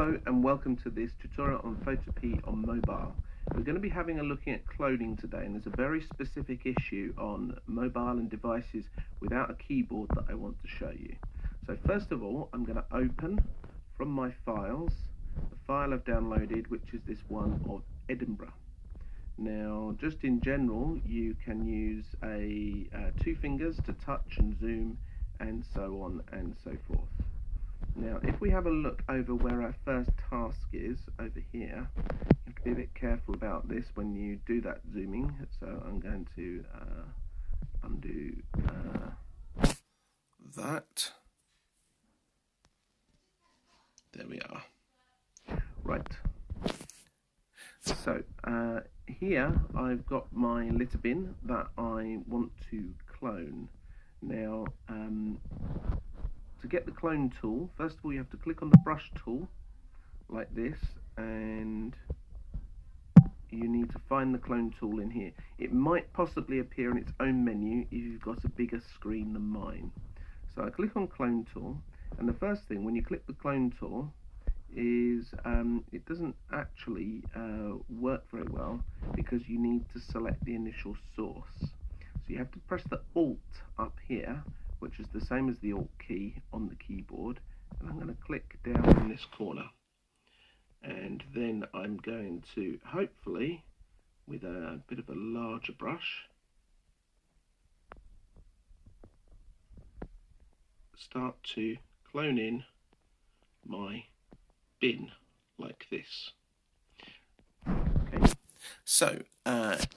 Hello and welcome to this tutorial on PhotoPea on mobile. We're going to be having a look at cloning today, and there's a very specific issue on mobile and devices without a keyboard that I want to show you. So first of all, I'm going to open from my files the file I've downloaded, which is this one of Edinburgh. Now, just in general, you can use two fingers to touch and zoom and so on and so forth. Now, if we have a look over where our first task is, over here, you have to be a bit careful about this when you do that zooming. So I'm going to undo that. There we are. Right. So here I've got my litter bin that I want to clone. Now, to get the clone tool, first of all you have to click on the brush tool like this, and you need to find the clone tool in here. It might possibly appear in its own menu if you've got a bigger screen than mine. So I click on clone tool, and the first thing when you click the clone tool is it doesn't actually work very well because you need to select the initial source. So you have to press the Alt up here, which is the same as the Alt key on the keyboard, and I'm going to click down in this corner, and then I'm going to, hopefully with a bit of a larger brush, start to clone in my bin like this. Okay, so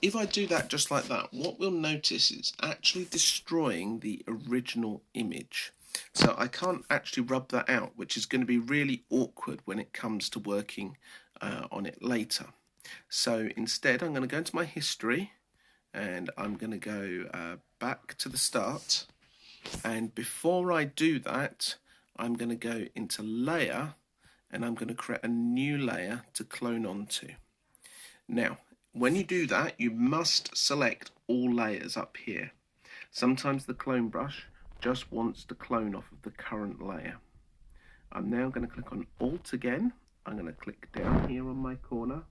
if I do that just like that, what we'll notice is actually destroying the original image. So I can't actually rub that out, which is going to be really awkward when it comes to working on it later. So instead I'm going to go into my history, and I'm going to go back to the start, and before I do that I'm going to go into layer, and I'm going to create a new layer to clone onto. Now, when you do that, you must select all layers up here. Sometimes the clone brush just wants to clone off of the current layer. I'm now going to click on Alt again. I'm going to click down here on my corner,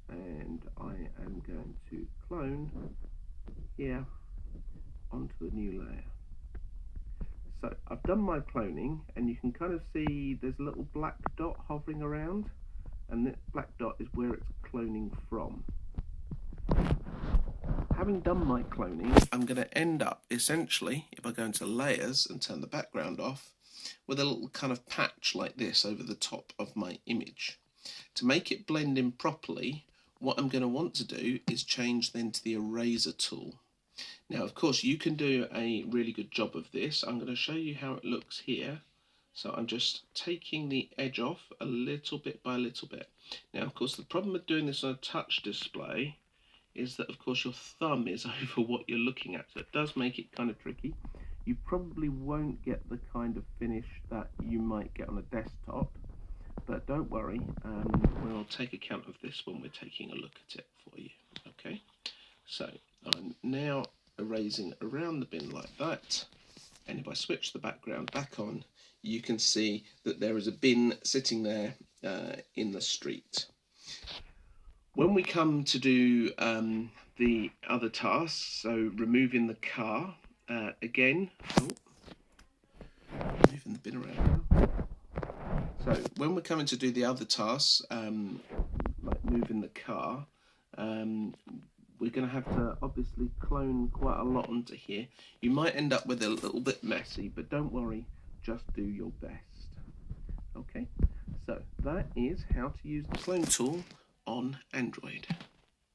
and I am going to clone here onto the new layer. So I've done my cloning, and you can kind of see there's a little black dot hovering around, and that black dot is where it's cloning from. Having done my cloning, I'm going to end up essentially, if I go into layers and turn the background off, with a little kind of patch like this over the top of my image. To make it blend in properly, what I'm going to want to do is change then to the eraser tool. Now, of course, you can do a really good job of this. I'm going to show you how it looks here. So I'm just taking the edge off a little bit by a little bit. Now, of course, the problem with doing this on a touch display is that, of course, your thumb is over what you're looking at. So it does make it kind of tricky. You probably won't get the kind of finish that you might get on a desktop, but don't worry, we'll take account of this when we're taking a look at it for you. Okay, so I'm now erasing around the bin like that, and if I switch the background back on, you can see that there is a bin sitting there in the street. When we come to do the other tasks, so removing the car, again, moving the bin around now. So when we're coming to do the other tasks, like moving the car, we're going to have to obviously clone quite a lot onto here. You might end up with a little bit messy, but don't worry, just do your best. Okay, so that is how to use the clone tool on Android.